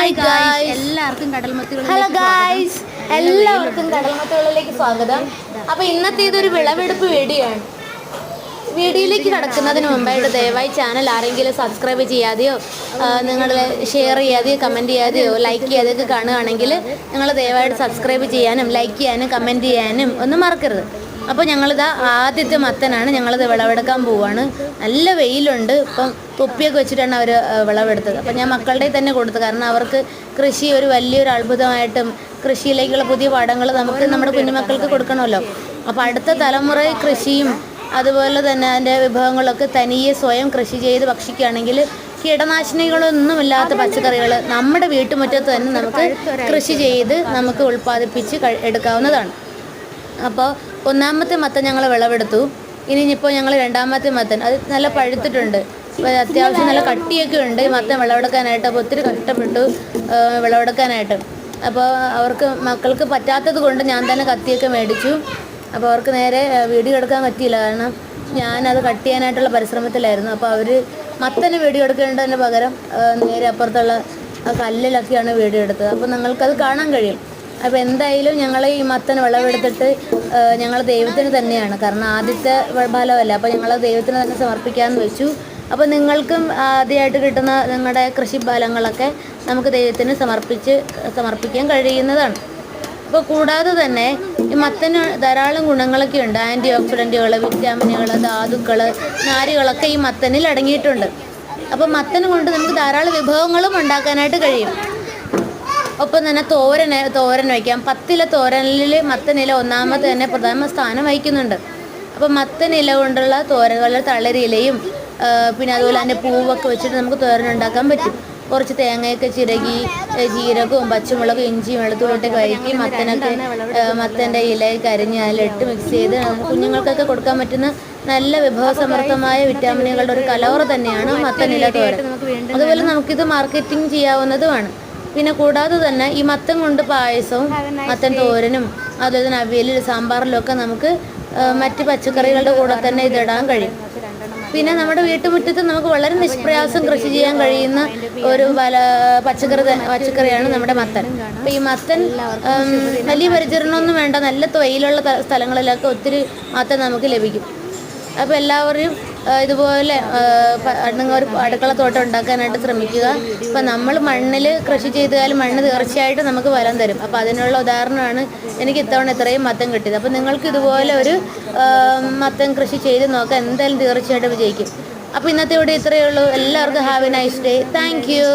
Hi guys, hello guys, എല്ലാവർക്കും കടൽമത്തുകളിലേക്ക് സ്വാഗതം. അപ്പോൾ ഇന്നത്തെ ഇതൊരു വിളവെടുപ്പ് വീഡിയോയാണ്. വീഡിയോയിലേക്ക് കടക്കുന്നതിന് മുമ്പായിട്ട് ദയവായി ചാനൽ ആരെങ്കിലും സബ്സ്ക്രൈബ് ചെയ്യാതെയോ നിങ്ങൾ ഷെയർ ചെയ്യാതെയോ കമൻറ്റ് ചെയ്യാതെയോ ലൈക്ക് ചെയ്യാതെയൊക്കെ കാണുകയാണെങ്കിൽ നിങ്ങൾ ദയവായിട്ട് സബ്സ്ക്രൈബ് ചെയ്യാനും ലൈക്ക് ചെയ്യാനും കമൻറ്റ് ചെയ്യാനും ഒന്നും മറക്കരുത്. അപ്പോൾ ഞങ്ങളിതാ ആദ്യത്തെ മത്തനാണ് ഞങ്ങളിത് വിളവെടുക്കാൻ പോവുകയാണ്. നല്ല വെയിലുണ്ട്. ഇപ്പം തൊപ്പിയൊക്കെ വെച്ചിട്ടാണ് അവർ വിളവെടുത്തത്. അപ്പോൾ ഞാൻ മക്കളുടെ തന്നെ കൊടുത്തു, കാരണം അവർക്ക് കൃഷി ഒരു വലിയൊരു അത്ഭുതമായിട്ടും കൃഷിയിലേക്കുള്ള പുതിയ പാഠങ്ങൾ നമുക്ക് നമ്മുടെ കുഞ്ഞുമക്കൾക്ക് കൊടുക്കണമല്ലോ. അപ്പോൾ അടുത്ത തലമുറ കൃഷിയും അതുപോലെ തന്നെ അതിൻ്റെ വിഭവങ്ങളൊക്കെ തനിയെ സ്വയം കൃഷി ചെയ്ത് ഭക്ഷിക്കുകയാണെങ്കിൽ കീടനാശിനികളൊന്നുമില്ലാത്ത പച്ചക്കറികൾ നമ്മുടെ വീട്ടുമുറ്റത്ത് തന്നെ നമുക്ക് കൃഷി ചെയ്ത് നമുക്ക് ഉൽപ്പാദിപ്പിച്ച് എടുക്കാവുന്നതാണ്. അപ്പോൾ ഒന്നാമത്തെ മത്തൻ ഞങ്ങൾ വിളവെടുത്തു. ഇനിയിപ്പോൾ ഞങ്ങൾ രണ്ടാമത്തെ മത്തൻ, അത് നല്ല പഴുത്തിട്ടുണ്ട്. അത്യാവശ്യം നല്ല കട്ടിയൊക്കെ ഉണ്ട് ഈ മത്തൻ വിളവെടുക്കാനായിട്ട്. അപ്പോൾ ഒത്തിരി കഷ്ടപ്പെട്ടു വിളവെടുക്കാനായിട്ട്. അപ്പോൾ അവർക്ക് മക്കൾക്ക് പറ്റാത്തത് കൊണ്ട് ഞാൻ തന്നെ കത്തിയൊക്കെ മേടിച്ചു. അപ്പോൾ അവർക്ക് നേരെ വീഡിയോ എടുക്കാൻ പറ്റിയില്ല, കാരണം ഞാനത് കട്ട് ചെയ്യാനായിട്ടുള്ള പരിശ്രമത്തിലായിരുന്നു. അപ്പോൾ അവർ മത്തന് വീഡിയോ എടുക്കേണ്ടതിന് പകരം നേരെ അപ്പുറത്തുള്ള കല്ലിലൊക്കെയാണ് വീഡിയോ എടുത്തത്. അപ്പോൾ നിങ്ങൾക്കത് കാണാൻ കഴിയും. അപ്പോൾ എന്തായാലും ഞങ്ങൾ ഈ മത്തൻ വിളവെടുത്തിട്ട് ഞങ്ങൾ ദൈവത്തിന് തന്നെയാണ്, കാരണം ആദ്യത്തെ ഫലമല്ല. അപ്പോൾ ഞങ്ങൾ ദൈവത്തിന് തന്നെ സമർപ്പിക്കാമെന്ന് വെച്ചു. അപ്പോൾ നിങ്ങൾക്കും ആദ്യമായിട്ട് കിട്ടുന്ന നിങ്ങളുടെ കൃഷിഫലങ്ങളൊക്കെ നമുക്ക് ദൈവത്തിന് സമർപ്പിക്കാൻ കഴിയുന്നതാണ്. അപ്പോൾ കൂടാതെ തന്നെ ഈ മത്തന് ധാരാളം ഗുണങ്ങളൊക്കെ ഉണ്ട്. ആൻറ്റി ഓക്സിഡൻറ്റുകൾ, വിറ്റാമിനുകൾ, ധാതുക്കൾ, നാരുകളൊക്കെ ഈ മത്തനിൽ അടങ്ങിയിട്ടുണ്ട്. അപ്പോൾ മത്തന് കൊണ്ട് നമുക്ക് ധാരാളം വിഭവങ്ങളും ഉണ്ടാക്കാനായിട്ട് കഴിയും. ഒപ്പം തന്നെ തോരൻ വയ്ക്കാം. 10 തോരനിൽ മത്തനില ഒന്നാമത് തന്നെ പ്രധാന സ്ഥാനം വഹിക്കുന്നുണ്ട്. അപ്പോൾ മത്തനില കൊണ്ടുള്ള തോരൻ, വളരെ തളരിയിലയും പിന്നെ അതുപോലെ അതിൻ്റെ പൂവൊക്കെ വെച്ചിട്ട് നമുക്ക് തോരൻ ഉണ്ടാക്കാൻ പറ്റും. കുറച്ച് തേങ്ങയൊക്കെ ചിരകി ജീരകവും പച്ചമുളകും ഇഞ്ചിയും വെളുത്തുള്ളിട്ടൊക്കെ വഴറ്റി മത്തൻ്റെ ഇലയൊക്കെ അരിഞ്ഞ് അതിലിട്ട് മിക്സ് ചെയ്ത് കുഞ്ഞുങ്ങൾക്കൊക്കെ കൊടുക്കാൻ പറ്റുന്ന നല്ല വിഭവസമൃദ്ധമായ വിറ്റാമിനുകളുടെ ഒരു കലവറ തന്നെയാണ് മത്തനില തോരൻ. അതുപോലെ നമുക്കിത് മാർക്കറ്റിംഗ് ചെയ്യാവുന്നതുമാണ്. പിന്നെ കൂടാതെ തന്നെ ഈ മത്തൻ കൊണ്ട് പായസവും മത്തൻ തോരനും അതുപോലെ തന്നെ അവിയലിൽ സാമ്പാറിലും ഒക്കെ നമുക്ക് മറ്റ് പച്ചക്കറികളുടെ കൂടെ തന്നെ ഇതിടാൻ കഴിയും. പിന്നെ നമ്മുടെ വീട്ടുമുറ്റത്ത് നമുക്ക് വളരെ നിഷ്പ്രയാസം കൃഷി ചെയ്യാൻ കഴിയുന്ന ഒരു പച്ചക്കറിയാണ് നമ്മുടെ മത്തൻ. അപ്പോൾ ഈ മത്തൻ വലിയ പരിചരണമൊന്നും വേണ്ട, നല്ല വെയിലുള്ള സ്ഥലങ്ങളിലൊക്കെ ഒത്തിരി മത്തൻ നമുക്ക് ലഭിക്കും. അപ്പോൾ എല്ലാവരും ഇതുപോലെ ഒരു അടുക്കളത്തോട്ടം ഉണ്ടാക്കാനായിട്ട് ശ്രമിക്കുക. ഇപ്പം നമ്മൾ മണ്ണിൽ കൃഷി ചെയ്താലും മണ്ണ് തീർച്ചയായിട്ടും നമുക്ക് ഫലം തരും. അപ്പോൾ അതിനുള്ള ഉദാഹരണമാണ് എനിക്ക് ഇത്തവണ ഇത്രയും മത്തൻ കിട്ടിയത്. അപ്പോൾ നിങ്ങൾക്ക് ഇതുപോലെ ഒരു മത്തൻ കൃഷി ചെയ്ത് നോക്കാം, എന്തായാലും തീർച്ചയായിട്ടും വിജയിക്കും. അപ്പോൾ ഇന്നത്തെ ഇവിടെ ഇത്രയേ ഉള്ളൂ. എല്ലാവർക്കും have A nice day. Thank you.